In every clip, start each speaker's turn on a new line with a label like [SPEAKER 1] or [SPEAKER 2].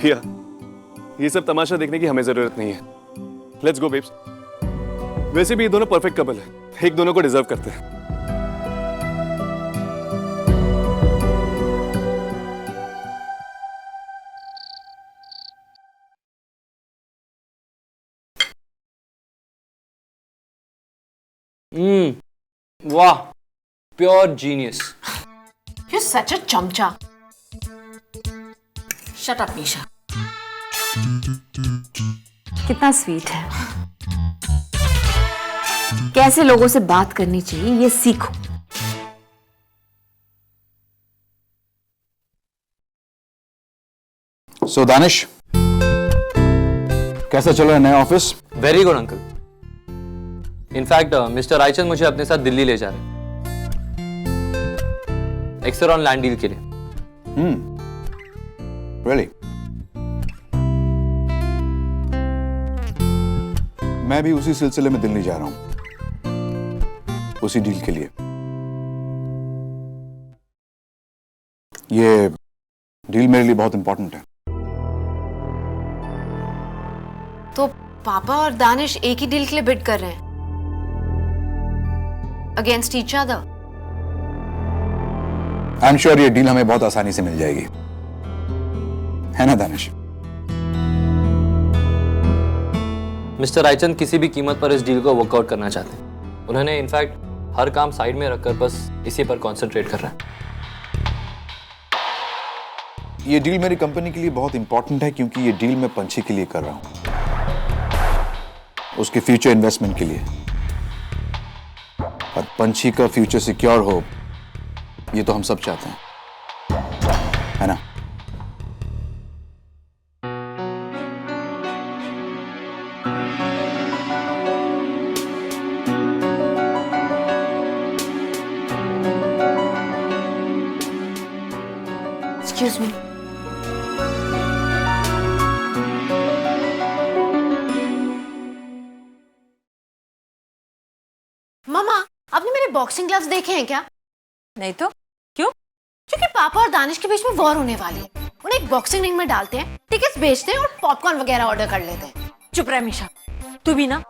[SPEAKER 1] पिया, ये सब तमाशा देखने की हमें जरूरत नहीं है। Let's go babes. वैसे भी ये दोनों परफेक्ट कपल है, एक दोनों को डिजर्व करते हैं।
[SPEAKER 2] वाह, pure genius.
[SPEAKER 3] You're such a चमचा। Shut up, निशा। कितना स्वीट है। कैसे लोगों से बात करनी चाहिए ये सीखो।
[SPEAKER 4] So दानिश, कैसा चल रहा है नया office?
[SPEAKER 2] Very good uncle. In fact mister Raichand मुझे अपने साथ दिल्ली ले जा रहे हैं, एक्सरॉन लैंड डील के लिए।
[SPEAKER 4] Really? मैं भी उसी सिलसिले में दिल्ली जा रहा हूं, उसी डील के लिए। ये डील मेरे लिए बहुत इंपॉर्टेंट है।
[SPEAKER 3] तो पापा और दानिश एक ही डील के लिए बिड कर रहे हैं against each other.
[SPEAKER 4] I am sure ये डील हमें बहुत आसानी से मिल जाएगी, है ना दानिश?
[SPEAKER 2] मिस्टर रायचंद किसी भी कीमत पर इस डील को वर्कआउट करना चाहते हैं। उन्होंने इनफैक्ट हर काम साइड में रखकर बस इसी पर कंसंट्रेट कर रहा है।
[SPEAKER 4] ये डील मेरी कंपनी के लिए बहुत इंपॉर्टेंट है, क्योंकि ये डील मैं पंछी के लिए कर रहा हूं, उसके फ्यूचर इन्वेस्टमेंट के लिए। और पंछी का फ्यूचर सिक्योर हो, ये तो हम सब चाहते हैं, है ना?
[SPEAKER 3] Excuse me. मामा, आपने मेरे बॉक्सिंग ग्लव्स देखे हैं क्या?
[SPEAKER 5] नहीं तो क्यों?
[SPEAKER 3] क्योंकि पापा और दानिश के बीच में वॉर होने वाली है। उन्हें एक बॉक्सिंग रिंग में डालते हैं, टिकट्स बेचते हैं और पॉपकॉर्न वगैरह ऑर्डर कर लेते हैं।
[SPEAKER 5] चुप रह मीशा, तू भी ना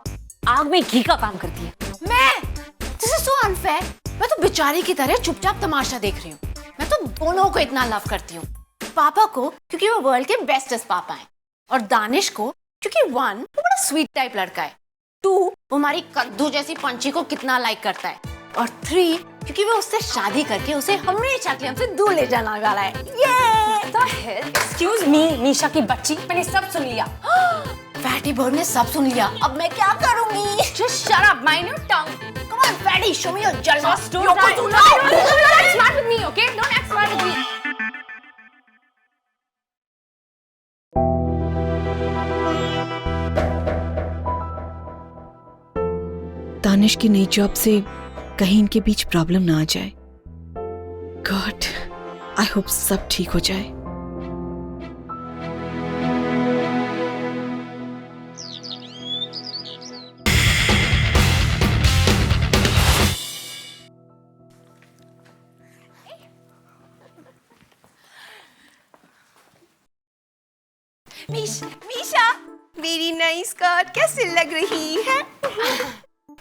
[SPEAKER 5] आग में घी का काम करती है।
[SPEAKER 3] मैं? This is so unfair. मैं तो बेचारी की तरह चुपचाप तमाशा देख रही हूँ। मैं तो दोनों को इतना लव करती हूँ। पापा को क्योंकि वो वर्ल्ड के बेस्टेस्ट पापा हैं, और दानिश को क्योंकि 1 वो बड़ा स्वीट टाइप लड़का है, 2 वो हमारी कद्दू जैसी पंछी को कितना लाइक करता है, और 3 क्योंकि वो उससे शादी करके उसे हमेशा के लिए हमसे दूर ले जाना वाला है। ये
[SPEAKER 5] तो है। एक्सक्यूज मी मीशा की बच्ची, मैंने सब सुन लिया।
[SPEAKER 3] फैटी बर्ड ने सब सुन लिया। अब मैं क्या करूंगी?
[SPEAKER 5] Just shut up, mind your tongue.
[SPEAKER 3] Come on, Fatty, show me your judgment.
[SPEAKER 5] Just don't act smart with me, okay? Don't act smart with me.
[SPEAKER 6] Danish की नई जॉब से कहीं इनके बीच प्रॉब्लम ना आ जाए। गॉड, आई होप सब ठीक हो जाए।
[SPEAKER 5] मीशा, मेरी नई स्कर्ट कैसी लग रही है?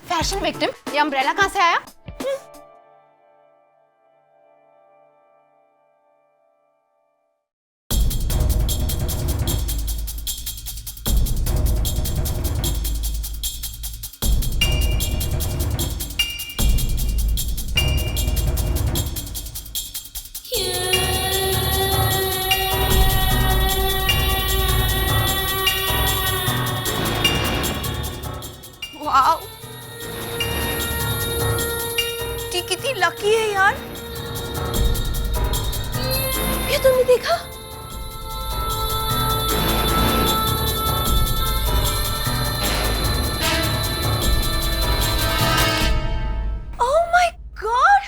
[SPEAKER 3] फैशन विक्टिम, ये अम्ब्रेला कहाँ से आया?
[SPEAKER 5] वाओ, कितनी लकी है यार। ये तुमने देखा? ओह माय गॉड,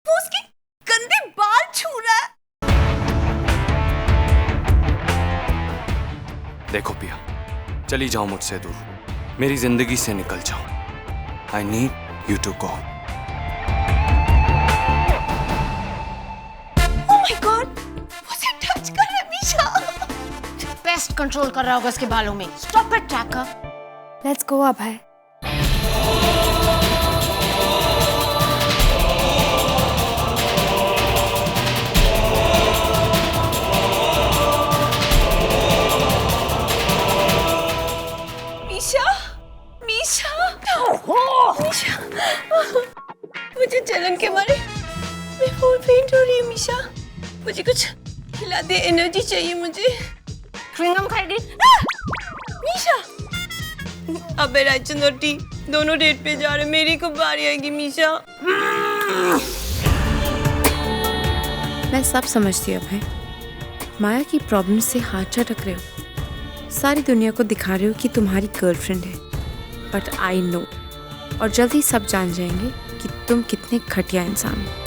[SPEAKER 5] वो उसके गंदे बाल छू रहा है।
[SPEAKER 1] देखो पिया, चली जाओ मुझसे दूर, मेरी जिंदगी से निकल जाओ। I need you to go.
[SPEAKER 5] Oh my god, वो उसे टच कर रहा है मीशा।
[SPEAKER 3] चुप है, कंट्रोल कर रहा होगा उसके बालों में। Stop it tracker.
[SPEAKER 5] Let's go Abhay. Misha, Misha, Misha, मुझे जलन के मारे मैं फुल फेंट हो रही हूँ। मीशा, मुझे कुछ खिला दे, एनर्जी चाहिए मुझे।
[SPEAKER 3] च्युइंगम खाएगी?
[SPEAKER 5] मीशा, अब रायचंद और टी दोनों डेट पे जा रहे हैं, मेरी कब बारी आएगी मीशा?
[SPEAKER 7] मैं सब समझती हूँ अभय। माया की प्रॉब्लम से हाथ चटक रहे हो, सारी दुनिया को दिखा रहे हो कि तुम्हारी गर्लफ्रेंड है, बट आई नो, और जल्द ही सब जान जाएंगे कि तुम कितने घटिया इंसान हो।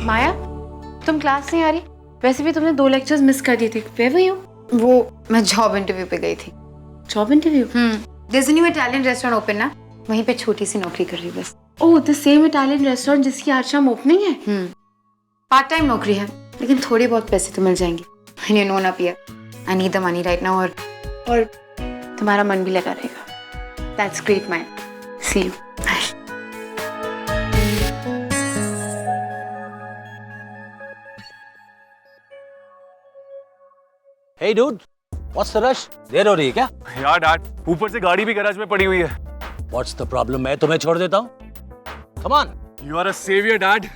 [SPEAKER 7] माया, तुम क्लास नहीं आ रही? वैसे भी तुमने 2 लेक्चर्स मिस कर दिए थे। वे वही हो?
[SPEAKER 8] वो मैं जॉब इंटरव्यू पे गई थी।
[SPEAKER 7] Job interview?
[SPEAKER 8] This new Italian restaurant open ना, वहीं पे छोटी सी नौकरी कर रही हूँ बस।
[SPEAKER 7] ओह, द सेम इटालियन रेस्टोरेंट जिसकी आज शाम ओपनिंग है?
[SPEAKER 8] पार्ट टाइम नौकरी है, लेकिन थोड़े बहुत पैसे तो मिल जाएंगे। यू नो ना Piya, I need the money right now. और तुम्हारा मन भी लगा रहेगा। That's great man. See you.
[SPEAKER 9] Hey dude, what's the rush? देर हो रही है क्या?
[SPEAKER 1] यार डैड, ऊपर से गाड़ी भी गैराज में पड़ी हुई है।
[SPEAKER 9] What's the problem? मैं तुम्हें छोड़ देता हूँ। Come on.
[SPEAKER 1] You are a savior, Dad.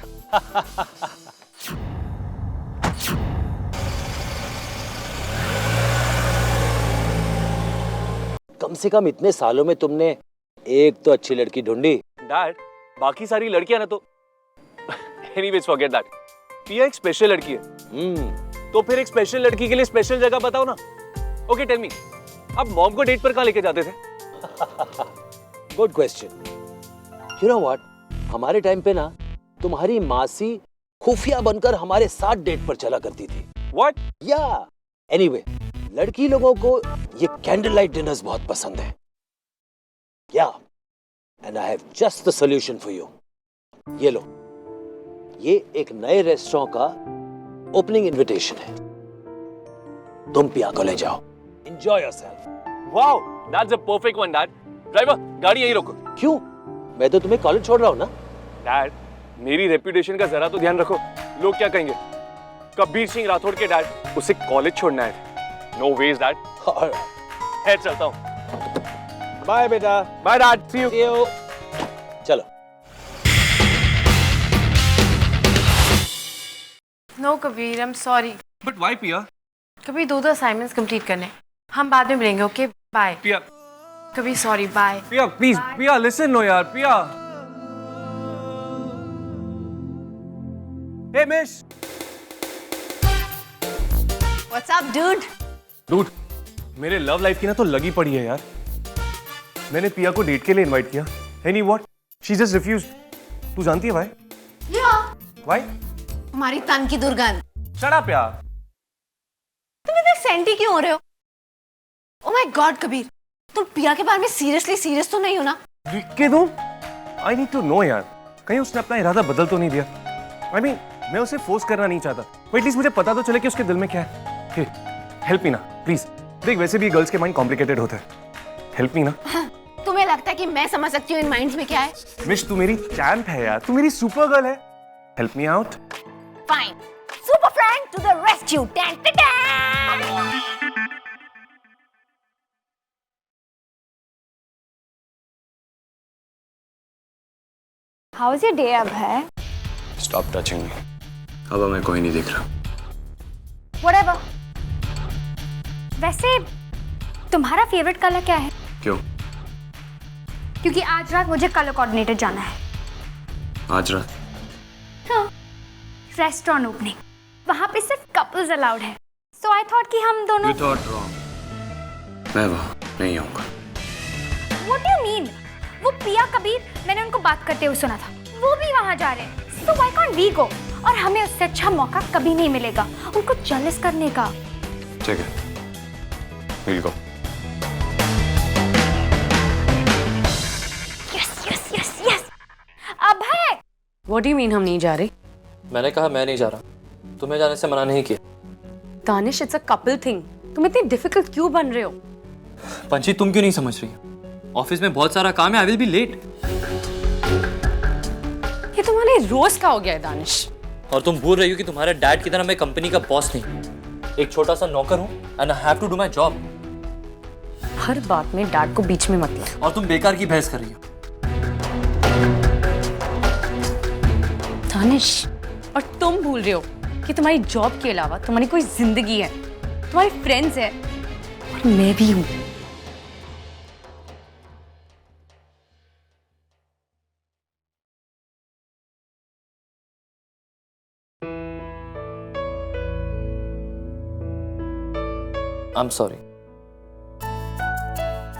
[SPEAKER 9] कम से कम इतने सालों में तुमने एक तो अच्छी लड़की ढूंढी।
[SPEAKER 1] डैड, बाकी सारी लड़कियां ना तो एनीवेज फॉरगेट दैट। पिया एक स्पेशल लड़की है। तो फिर एक स्पेशल लड़की के लिए स्पेशल जगह बताओ ना। ओके टेल मी, आप मॉम को डेट पर कहाँ लेके जाते थे?
[SPEAKER 9] Good question. You know what, हमारे टाइम पे ना तुम्हारी मासी खुफिया बनकर हमारे साथ डेट पर चला करती थी।
[SPEAKER 1] व्हाट?
[SPEAKER 9] या एनीवे, लड़की लोगों को ये कैंडल लाइट डिनर्स बहुत पसंद है। या and I have just the solution for you. ये लो, ये एक नए रेस्टोरेंट का ओपनिंग इनविटेशन है। तुम पिया को ले जाओ। Enjoy yourself.
[SPEAKER 1] Wow, that's a perfect one dad. Driver, गाड़ी यहीं रोको।
[SPEAKER 9] क्यों? मैं तो तुम्हें कॉलेज छोड़ रहा हूँ ना।
[SPEAKER 1] डैड, मेरी रेपुटेशन का जरा तो ध्यान रखो। लोग क्या कहेंगे? कबीर सिंह राठौड़ के डैड, उसे कॉलेज छोड़ना है। No ways dad. है, चलता हूँ।
[SPEAKER 9] बाय बेटा।
[SPEAKER 1] Bye dad, see you.
[SPEAKER 9] चलो।
[SPEAKER 7] No Kabir, I am sorry.
[SPEAKER 1] But why Piya?
[SPEAKER 7] कभी 2 असाइनमेंट्स कंप्लीट करने, हम बाद में मिलेंगे। Okay bye.
[SPEAKER 1] पिया,
[SPEAKER 7] कभी sorry, bye.
[SPEAKER 1] Piya please, Piya listen no यार, Piya. Hey miss.
[SPEAKER 3] What's up, dude?
[SPEAKER 1] Dude, मेरे लव लाइफ की ना तो लगी पड़ी है यार। मैंने पिया को डेट के लिए इनवाइट किया। Any what, she just refused. तू जानती है व्हाई? व्हाई?
[SPEAKER 3] हमारी तन की दुर्गंध।
[SPEAKER 1] शट अप यार।
[SPEAKER 3] तुम इतने सेंटी क्यों हो रहे हो? ओह माय गॉड कबीर, तुम पिया के बारे में सीरियस तो नहीं हो ना?
[SPEAKER 1] लिख के दूं? आई नीड टू नो यार, कहीं उसने अपना इरादा बदल तो नहीं दिया। आई मीन, मैं उसे फोर्स करना नहीं चाहता, बट एटलीस्ट मुझे पता तो चले कि उसके दिल में क्या है। हेल्प मी ना प्लीज। देख, वैसे भी गर्ल्स के माइंड कॉम्प्लिकेटेड होता है। हेल्प मी ना।
[SPEAKER 3] तुम्हें लगता है कि मैं समझ सकती हूँ इन माइंड्स में क्या है?
[SPEAKER 1] मिश, तू मेरी चैंप है यार, तू मेरी सुपर गर्ल है। Help me out.
[SPEAKER 3] Fine, super friend to the rescue.
[SPEAKER 5] How is your day Abhay?
[SPEAKER 1] Stop touching me. अब मैं कोई नहीं दिख रहा।
[SPEAKER 5] व्हाटएवर। वैसे तुम्हारा फेवरेट कलर क्या है?
[SPEAKER 1] क्यों?
[SPEAKER 5] क्योंकि आज रात मुझे कलर कोऑर्डिनेटर जाना है।
[SPEAKER 1] आज रात?
[SPEAKER 5] हाँ, रेस्टोरेंट ओपनिंग, वहाँ पे सिर्फ कपल्स अलाउड है। सो आई थॉट कि हम दोनों।
[SPEAKER 1] You thought wrong। मैं वहाँ नहीं आऊँगा।
[SPEAKER 5] What do you mean? वो पिया कबीर, मैंने उनको बात करते हुए सुना था, वो भी वहाँ जा रहे हैं। So why can't we go? और हमें उससे अच्छा मौका कभी नहीं मिलेगा उनको जेलस करने का।
[SPEAKER 1] ठीक है, we'll go।
[SPEAKER 5] Yes, yes, yes, yes। Abhay!
[SPEAKER 7] What do you mean हम नहीं जा रहे?
[SPEAKER 2] मैंने कहा मैं नहीं जा रहा, तुम्हें जाने से मना नहीं किया।
[SPEAKER 7] Danish, it's a couple thing. तुम इतने डिफिकल्ट क्यों बन रहे हो?
[SPEAKER 2] पंची तुम क्यों नहीं समझ रही हो? ऑफिस में बहुत सारा काम है, आई विल बी लेट।
[SPEAKER 7] ये तुम्हारे रोज का हो गया है दानिश।
[SPEAKER 2] और तुम भूल रही हो कि तुम्हारे डैड की तरह मैं कंपनी का बॉस नहीं, एक छोटा सा नौकर हूँ and I have to do my job.
[SPEAKER 7] हर बात में डैड को बीच में मत लो।
[SPEAKER 2] और तुम बेकार की बहस कर रही हो।
[SPEAKER 7] दानिश, और तुम भूल रहे हो कि तुम्हारी जॉब के अलावा तुम्हारी कोई जिंदगी है, तुम्हारे फ्रेंड्स हैं और मैं भी हूं।
[SPEAKER 2] आई am sorry,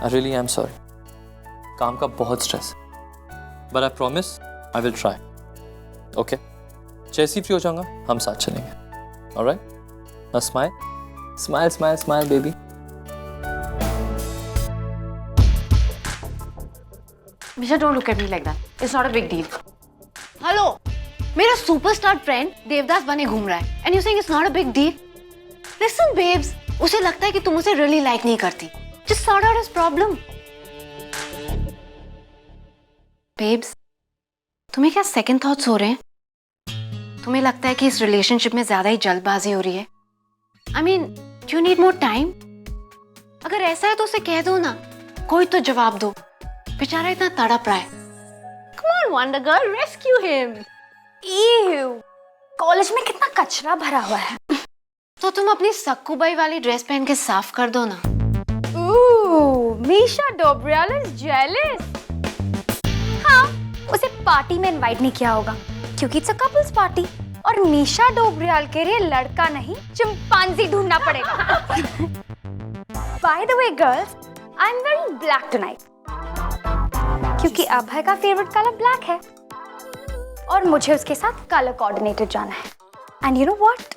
[SPEAKER 2] I really am sorry. काम का बहुत स्ट्रेस है, but I promise I will try. Okay, जैसे ही फ्री हो जाऊंगा हम साथ चलेंगे। Alright, now smile smile smile smile baby.
[SPEAKER 3] Misha, don't look at me like that. It's not a big deal. Hello, मेरा सुपरस्टार फ्रेंड देवदास बने घूम रहा है and you saying it's not a big deal? Listen, babes, उसे लगता है कि तुम उसे really like नहीं करती. Just sort out his problem. Babes, तुम्हें क्या second thoughts हो रहे हैं? तुम्हें लगता है कि इस रिलेशनशिप में ज्यादा ही जल्दबाजी हो रही है? I mean, do you need more time? अगर ऐसा है तो उसे कह दो ना, कोई तो जवाब दो। बेचारा इतना तड़प रहा है। Come on, Wonder Girl, rescue him.
[SPEAKER 10] Ew, college में कितना कचरा भरा हुआ है।
[SPEAKER 3] तो तुम अपनी सक्कूबाई वाली ड्रेस पहन के साफ कर दो ना।
[SPEAKER 10] Ooh, Misha Dobriyal is jealous. हाँ, उसे पार्टी में इनवाइट नहीं किया होगा क्योंकि इट्स अ कपल्स पार्टी और मीशा डोबरियाल के लिए लड़का नहीं चिंपांजी ढूंढना पड़ेगा। By the way, girls, I'm wearing black tonight. क्योंकि अभय का फेवरेट कलर ब्लैक है और मुझे उसके साथ कलर कोऑर्डिनेटेड जाना है। एंड यू नो व्हाट,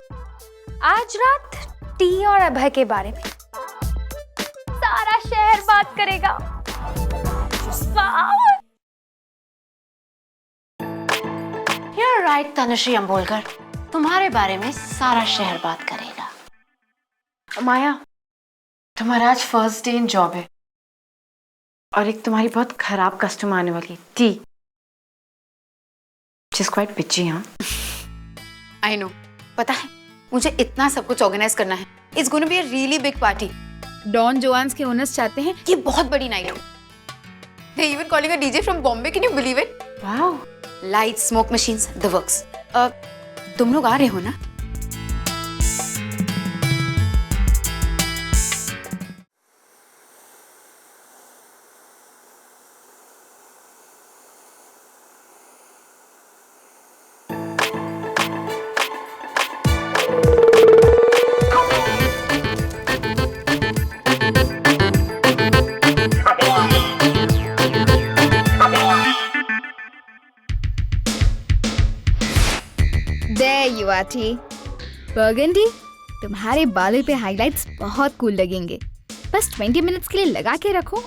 [SPEAKER 10] आज रात टी और अभय के बारे में सारा शहर बात करेगा।
[SPEAKER 3] You're right, तनुश्री अंबोलकर, तुम्हारे बारे में सारा शहर बात करेगा। माया, तुम्हारा आज फर्स्ट डे इन जॉब है और एक तुम्हारी बहुत खराब कस्टमर आने वाली है, टी। She's quite bitchy, हाँ?
[SPEAKER 8] आई नो, पता है मुझे इतना सब कुछ ऑर्गेनाइज करना है। It's gonna be a really big party. Don Joans के ओनर्स चाहते हैं ये बहुत बड़ी नाइट हो। They're even calling a DJ from Bombay. Can you believe it?
[SPEAKER 3] Wow.
[SPEAKER 8] Lights, smoke machines, the works. तुम लोग आ रहे हो ना?
[SPEAKER 10] There you are, T. Burgundy, तुम्हारे बालों पे हाइलाइट्स बहुत कूल लगेंगे। बस 20 मिनट्स के लिए लगा के रखो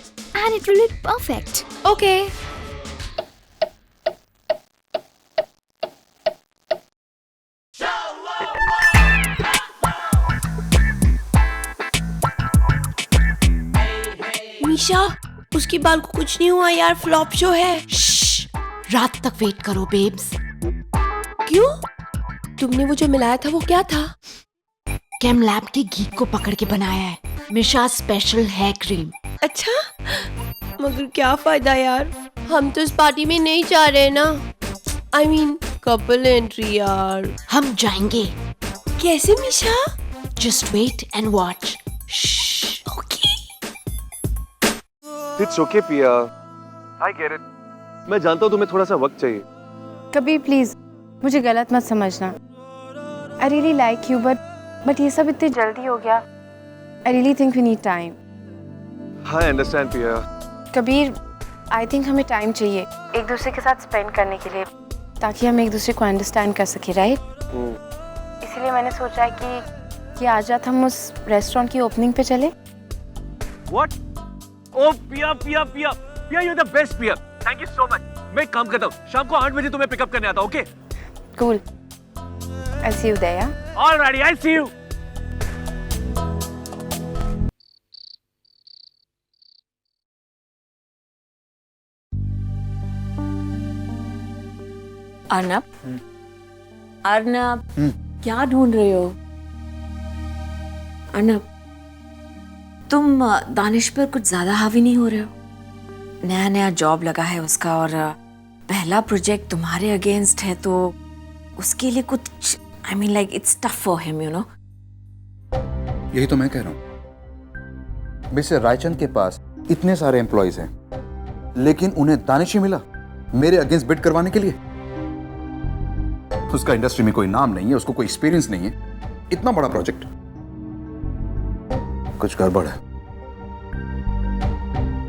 [SPEAKER 10] and it will look perfect.
[SPEAKER 8] Okay.
[SPEAKER 5] Misha, उसके बाल को कुछ नहीं हुआ यार, फ्लॉप शो है।
[SPEAKER 3] रात तक वेट करो बेब्स।
[SPEAKER 5] क्यों? तुमने वो जो मिलाया था वो क्या था?
[SPEAKER 3] केम लैब के घी को पकड़ के बनाया है, मिशा स्पेशल हेयर क्रीम।
[SPEAKER 5] अच्छा, मगर क्या फायदा यार, हम तो इस पार्टी में नहीं जा रहे ना। I mean, कपल एंट्री यार।
[SPEAKER 3] हम जाएंगे।
[SPEAKER 5] कैसे Misha?
[SPEAKER 3] Just wait and watch.
[SPEAKER 5] Okay.
[SPEAKER 1] It's okay, Pia. I get it. मैं जानता हूँ तुम्हें थोड़ा सा वक्त चाहिए।
[SPEAKER 7] कभी प्लीज मुझे गलत मत समझना। I really like you, but ये सब इतनी जल्दी हो गया। I really think we need time.
[SPEAKER 1] हाँ, I understand, Pia.
[SPEAKER 7] Kabir, I think हमें टाइम चाहिए एक दूसरे के साथ स्पेंड करने के लिए, ताकि हम एक दूसरे को अंडरस्टैंड कर सके, राइट? इसीलिए मैंने सोचा है कि आज रात हम उस रेस्टोरेंट की ओपनिंग पे चले।
[SPEAKER 1] What? Oh, Pia, you're the best, Pia. Thank you so much. मैं एक काम करता हूँ, शाम को 8 बजे तुम्हें पिकअप करने आता हूँ, okay?
[SPEAKER 7] Cool. I see you there, yeah?
[SPEAKER 1] Alrighty, I'll see you.
[SPEAKER 7] Arnab Arnab क्या ढूंढ रहे हो? अर्नब तुम दानिश पर कुछ ज्यादा हावी नहीं हो रहे हो? नया नया जॉब लगा है उसका और पहला प्रोजेक्ट तुम्हारे अगेंस्ट है तो उसके लिए कुछ I mean like it's tough for him you know.
[SPEAKER 4] यही तो मैं कह रहा हूं. मिस्टर रायचंद के पास इतने सारे एम्प्लॉइज हैं लेकिन उन्हें दानिश ही मिला मेरे अगेंस्ट बिड करवाने के लिए. उसका इंडस्ट्री में कोई नाम नहीं है, उसको कोई एक्सपीरियंस नहीं है. इतना बड़ा प्रोजेक्ट, कुछ गड़बड़ है.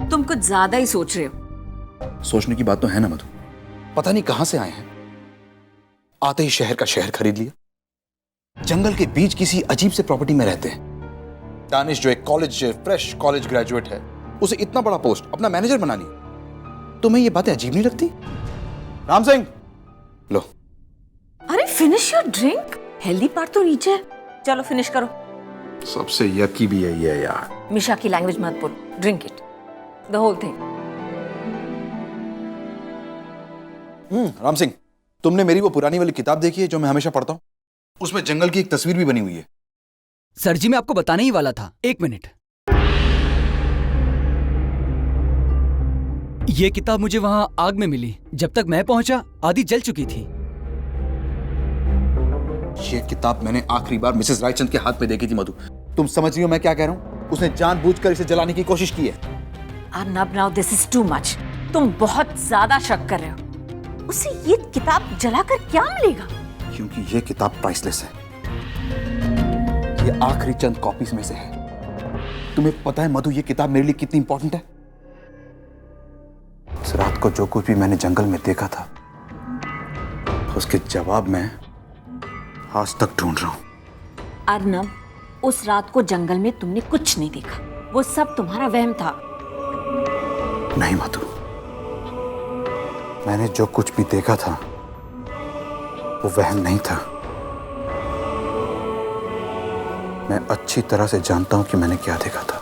[SPEAKER 7] तुम कुछ ज्यादा ही सोच रहे हो.
[SPEAKER 4] सोचने की बात तो है ना मधु. पता नहीं कहां से आए हैं, आते ही शहर का शहर खरीद लिया. जंगल के बीच किसी अजीब से प्रॉपर्टी में रहते हैं. दानिश जो एक फ्रेश कॉलेज ग्रेजुएट है, उसे इतना बड़ा पोस्ट अपना मैनेजर बना लिया. तुम्हें ये बातें अजीब नहीं लगती? राम सिंह, लो.
[SPEAKER 7] अरे finish your drink. Healthy part तो नीचे है. चलो फिनिश करो.
[SPEAKER 4] सबसे यकी भी है ये यार.
[SPEAKER 7] मिशा की लैंग्वेज मत बोल. Drink it the whole thing.
[SPEAKER 4] Ram Singh, तुमने मेरी वो पुरानी वाली किताब देखी है जो मैं हमेशा पढ़ता हूँ? उसमें जंगल की एक तस्वीर भी बनी हुई है.
[SPEAKER 11] सर जी मैं आपको बताने ही वाला था. एक मिनट. ये किताब मुझे वहां आग में मिली. जब तक मैं पहुंचा आधी जल चुकी थी.
[SPEAKER 4] ये किताब मैंने आखिरी बार मिसेस रायचंद के हाथ में देखी थी मधु. तुम समझ रही हो मैं क्या कह रहा हूँ? उसने जानबूझकर इसे जलाने की कोशिश की है.
[SPEAKER 7] Arnab now this is too much. तुम बहुत ज्यादा शक कर रहे हो. उसे ये किताब जलाकर क्या मिलेगा?
[SPEAKER 4] क्योंकइनकी ये किताब प्राइसलेस है। ये आखिरी चंद कॉपीज में से है। तुम्हें पता है मधु ये किताब मेरे लिए कितनी इंपॉर्टेंट है? इस रात को जो कुछ भी मैंने जंगल में देखा था उसके जवाब में आज तक ढूंढ रहा हूं।
[SPEAKER 7] अर्नब, उस रात को जंगल में तुमने कुछ नहीं देखा, वो सब तुम्हारा वहम था।
[SPEAKER 4] नहीं मधु, मैंने जो कुछ भी देखा था वो वहम नहीं था। मैं अच्छी तरह से जानता हूं कि मैंने क्या देखा था।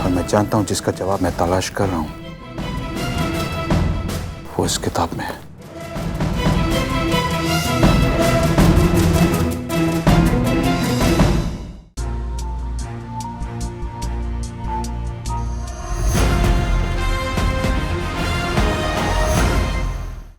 [SPEAKER 4] और मैं जानता हूं जिसका जवाब मैं तलाश कर रहा हूं वो इस किताब में है।